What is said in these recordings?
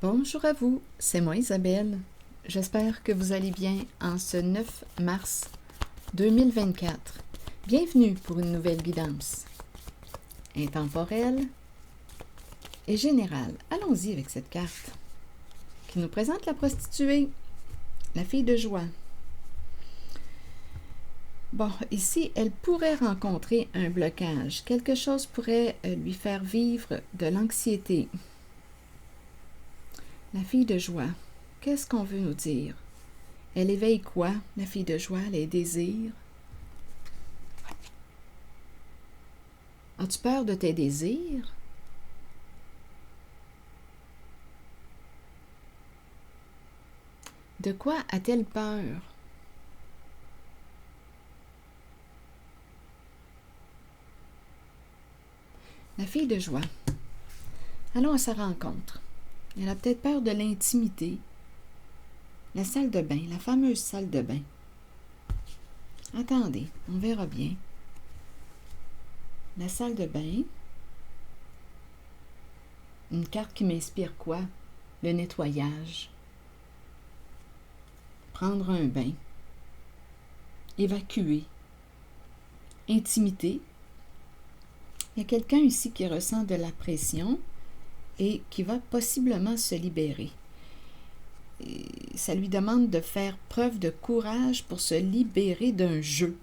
Bonjour à vous, c'est moi Isabelle. J'espère que vous allez bien en ce 9 mars 2024. Bienvenue pour une nouvelle guidance intemporelle et générale. Allons-y avec cette carte qui nous présente la prostituée, la fille de joie. Bon, ici, elle pourrait rencontrer un blocage. Quelque chose pourrait lui faire vivre de l'anxiété. La fille de joie, qu'est-ce qu'on veut nous dire? Elle éveille quoi, la fille de joie, les désirs? As-tu peur de tes désirs? De quoi a-t-elle peur? La fille de joie. Allons à sa rencontre. Elle a peut-être peur de l'intimité. La salle de bain, la fameuse salle de bain. Attendez, on verra bien. La salle de bain. Une carte qui m'inspire quoi? Le nettoyage. Prendre un bain. Évacuer. Intimité. Il y a quelqu'un ici qui ressent de la pression et qui va possiblement se libérer. Et ça lui demande de faire preuve de courage pour se libérer d'un jeu.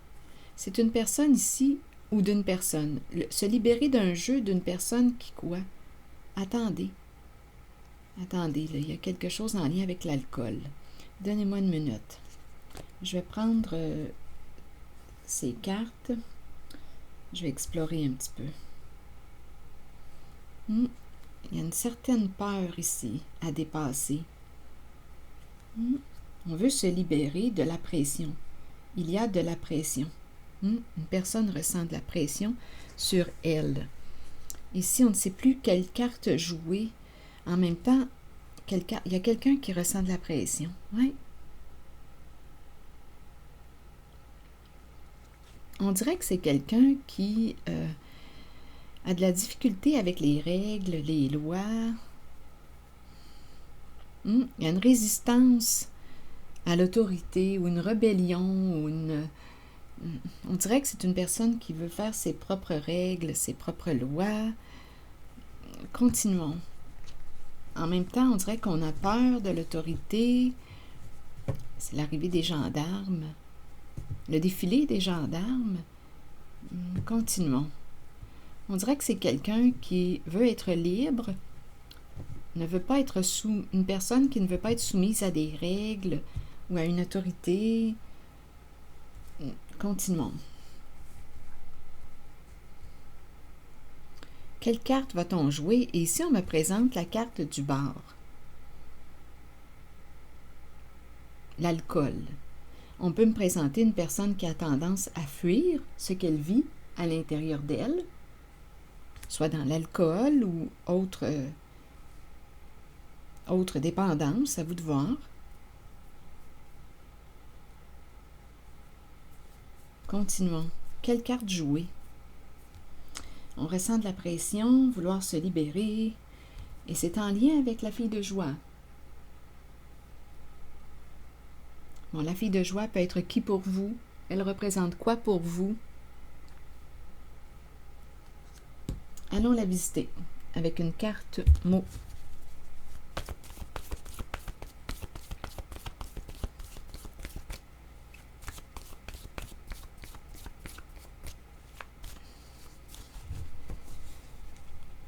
C'est une personne ici ou d'une personne. Se libérer d'un jeu d'une personne qui quoi? Attendez, là, il y a quelque chose en lien avec l'alcool. Donnez-moi une minute. Je vais prendre ces cartes. Je vais explorer un petit peu. Il y a une certaine peur ici à dépasser. On veut se libérer de la pression. Il y a de la pression. Une personne ressent de la pression sur elle. Ici, on ne sait plus quelle carte jouer. En même temps, il y a quelqu'un qui ressent de la pression. Oui. On dirait que c'est quelqu'un qui a de la difficulté avec les règles, les lois. Il y a une résistance à l'autorité ou une rébellion ou on dirait que c'est une personne qui veut faire ses propres règles, ses propres lois. Continuons. En même temps, on dirait qu'on a peur de l'autorité. C'est l'arrivée des gendarmes. Le défilé des gendarmes. Continuons. On dirait que c'est quelqu'un qui veut être libre, ne veut pas être une personne qui ne veut pas être soumise à des règles ou à une autorité. Continuons. Quelle carte va-t-on jouer? Et ici, on me présente la carte du bar. L'alcool. On peut me présenter une personne qui a tendance à fuir ce qu'elle vit à l'intérieur d'elle, soit dans l'alcool ou autre dépendance, à vous de voir. Continuons. Quelle carte jouer? On ressent de la pression, vouloir se libérer, et c'est en lien avec la fille de joie. Bon, la fille de joie peut être qui pour vous? Elle représente quoi pour vous? Allons la visiter avec une carte mot.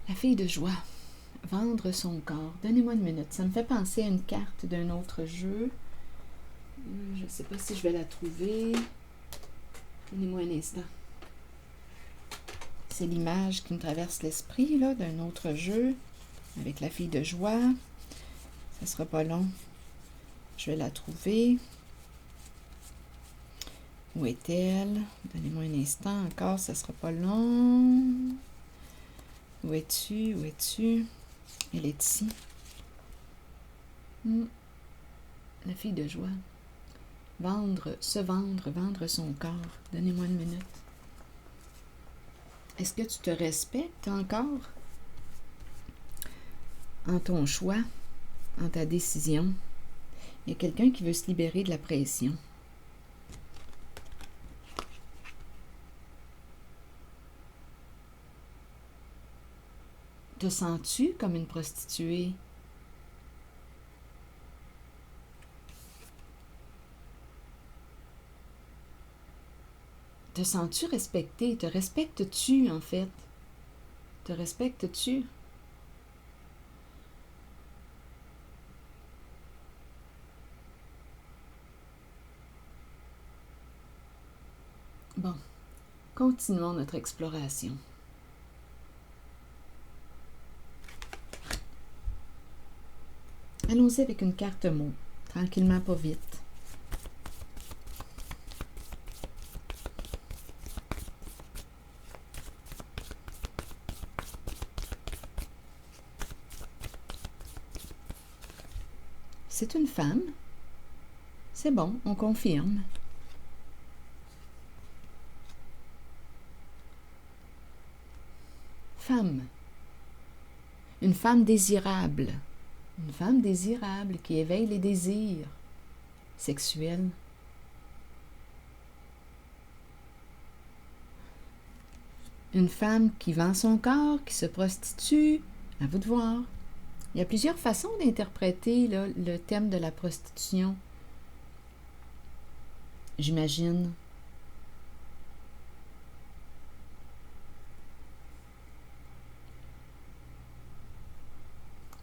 La fille de joie. Vendre son corps. Donnez-moi une minute. Ça me fait penser à une carte d'un autre jeu. Je ne sais pas si je vais la trouver. Donnez-moi un instant. C'est l'image qui me traverse l'esprit là, d'un autre jeu avec la fille de joie. Ça ne sera pas long. Je vais la trouver. Où est-elle? Donnez-moi un instant encore, ça ne sera pas long. Où es-tu? Où es-tu? Elle est ici. La fille de joie. Vendre son corps. Donnez-moi une minute. Est-ce que tu te respectes encore en ton choix? dans ta décision. Il y a quelqu'un qui veut se libérer de la pression. Te sens-tu comme une prostituée? Te sens-tu respecté? Te respectes-tu, en fait? Te respectes-tu? Bon, continuons notre exploration. Allons-y avec une carte mot, tranquillement, pas vite. C'est une femme. C'est bon, on confirme. Femme. Une femme désirable. Une femme désirable qui éveille les désirs sexuels. Une femme qui vend son corps, qui se prostitue. À vous de voir. Il y a plusieurs façons d'interpréter là, le thème de la prostitution. J'imagine.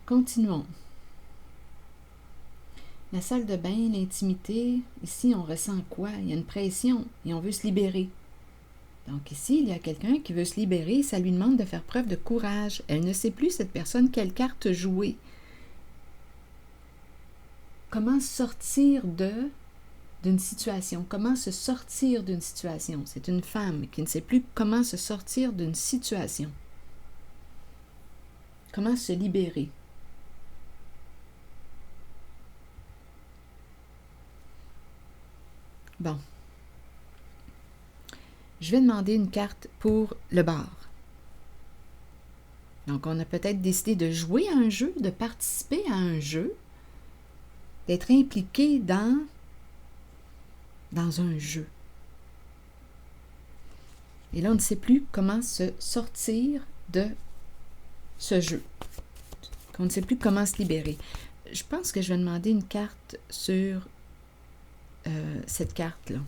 Continuons. La salle de bain, l'intimité, ici on ressent quoi? Il y a une pression et on veut se libérer. Donc ici, il y a quelqu'un qui veut se libérer, ça lui demande de faire preuve de courage. Elle ne sait plus, cette personne, quelle carte jouer. Comment sortir d'une situation? Comment se sortir d'une situation? C'est une femme qui ne sait plus comment se sortir d'une situation. Comment se libérer? Bon. Je vais demander une carte pour le bar. Donc, on a peut-être décidé de jouer à un jeu, de participer à un jeu, d'être impliqué dans un jeu. Et là, on ne sait plus comment se sortir de ce jeu. On ne sait plus comment se libérer. Je pense que je vais demander une carte sur cette carte-là.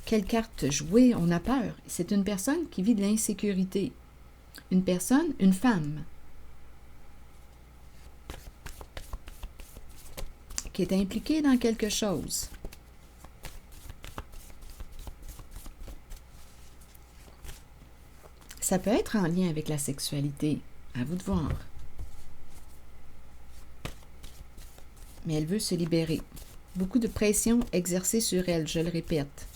Quelle carte jouer? On a peur. C'est une personne qui vit de l'insécurité. Une personne, une femme, qui est impliquée dans quelque chose. Ça peut être en lien avec la sexualité. À vous de voir. Mais elle veut se libérer. Beaucoup de pression exercée sur elle, je le répète.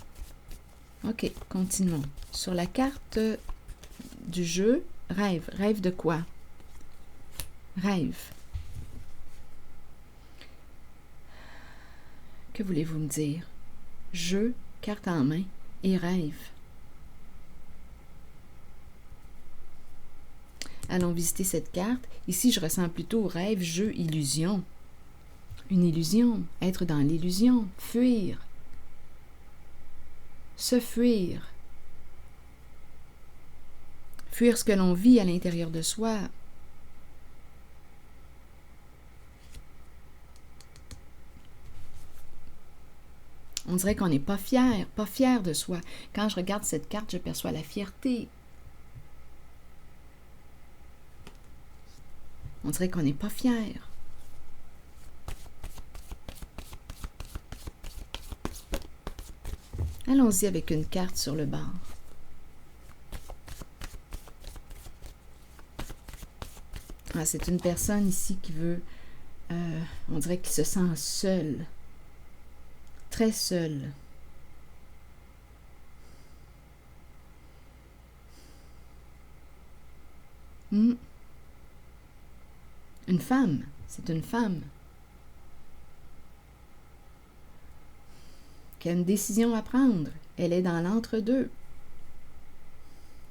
OK, continuons. Sur la carte du jeu, rêve. Rêve de quoi? Rêve. Que voulez-vous me dire? Jeu, carte en main et rêve. Allons visiter cette carte. Ici, je ressens plutôt rêve, jeu, illusion. Une illusion, être dans l'illusion, fuir. Se fuir. Fuir ce que l'on vit à l'intérieur de soi. On dirait qu'on n'est pas fier de soi. Quand je regarde cette carte, je perçois la fierté. On dirait qu'on n'est pas fier. Allons-y avec une carte sur le bord. Ah, c'est une personne ici qui veut, on dirait qu'il se sent seul, très seul. Une femme, c'est une femme qui a une décision à prendre. Elle est dans l'entre-deux.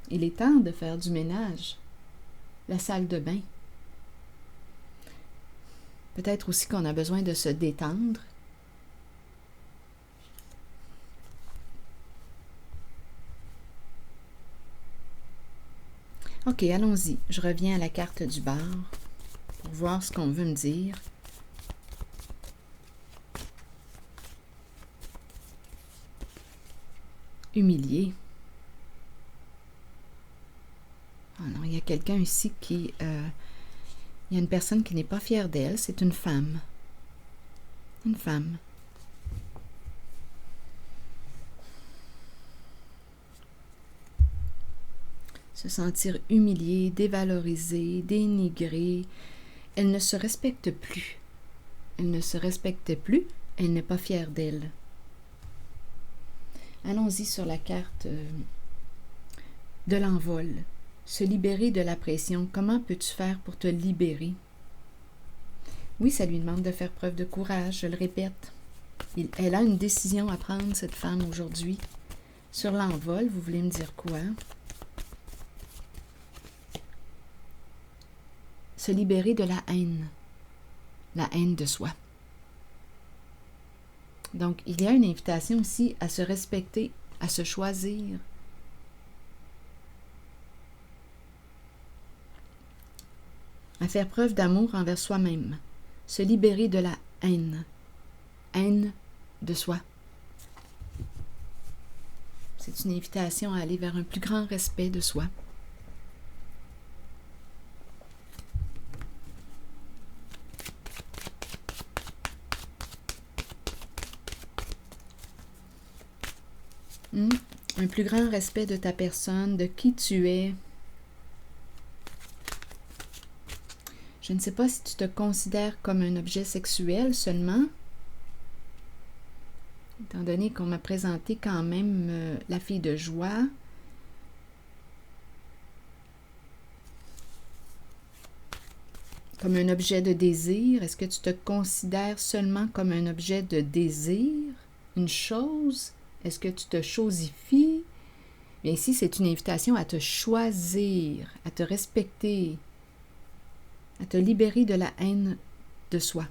Il est temps de faire du ménage. La salle de bain. Peut-être aussi qu'on a besoin de se détendre. Ok, allons-y. Je reviens à la carte du bar pour voir ce qu'on veut me dire. Humilié. Oh non, il y a quelqu'un ici qui... il y a une personne qui n'est pas fière d'elle. C'est une femme. Une femme. Se sentir humiliée, dévalorisée, dénigrée. Elle ne se respecte plus. Elle ne se respecte plus. Elle n'est pas fière d'elle. Allons-y sur la carte de l'envol. Se libérer de la pression. Comment peux-tu faire pour te libérer? Oui, ça lui demande de faire preuve de courage, je le répète. Elle a une décision à prendre, cette femme, aujourd'hui. Sur l'envol, vous voulez me dire quoi? Se libérer de la haine de soi. Donc, il y a une invitation aussi à se respecter, à se choisir. À faire preuve d'amour envers soi-même. Se libérer de la haine. Haine de soi. C'est une invitation à aller vers un plus grand respect de soi. Un plus grand respect de ta personne, de qui tu es. Je ne sais pas si tu te considères comme un objet sexuel seulement, étant donné qu'on m'a présenté quand même la fille de joie. Comme un objet de désir. Est-ce que tu te considères seulement comme un objet de désir? Une chose? Est-ce que tu te chosifies? Bien ici, c'est une invitation à te choisir, à te respecter, à te libérer de la haine de soi.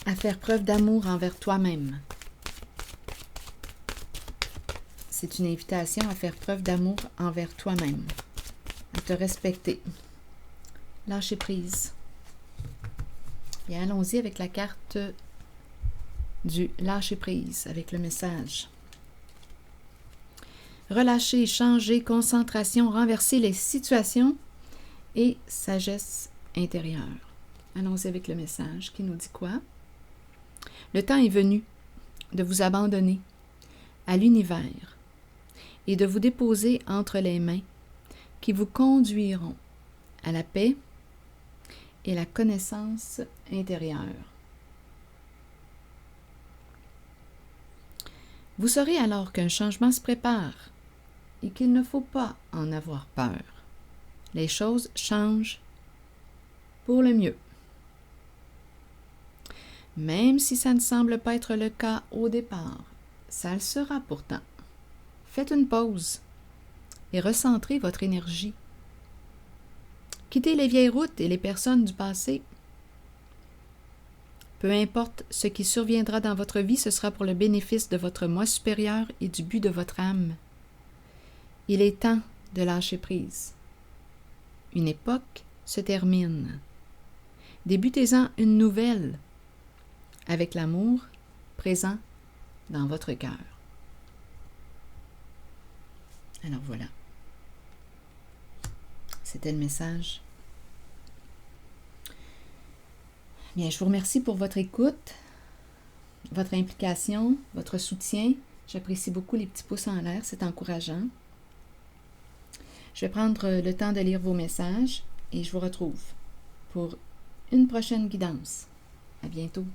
À faire preuve d'amour envers toi-même. C'est une invitation à faire preuve d'amour envers toi-même, à te respecter. Lâcher prise. Et allons-y avec la carte du lâcher prise, avec le message. Relâcher, changer, concentration, renverser les situations et sagesse intérieure. Allons-y avec le message qui nous dit quoi? Le temps est venu de vous abandonner à l'univers et de vous déposer entre les mains qui vous conduiront à la paix et la connaissance intérieure. Vous saurez alors qu'un changement se prépare et qu'il ne faut pas en avoir peur. Les choses changent pour le mieux. Même si ça ne semble pas être le cas au départ, ça le sera pourtant. Faites une pause et recentrez votre énergie. Quittez les vieilles routes et les personnes du passé. Peu importe ce qui surviendra dans votre vie, ce sera pour le bénéfice de votre moi supérieur et du but de votre âme. Il est temps de lâcher prise. Une époque se termine. Débutez-en une nouvelle avec l'amour présent dans votre cœur. Alors voilà. C'était le message. Bien, je vous remercie pour votre écoute, votre implication, votre soutien. J'apprécie beaucoup les petits pouces en l'air, c'est encourageant. Je vais prendre le temps de lire vos messages et je vous retrouve pour une prochaine guidance. À bientôt.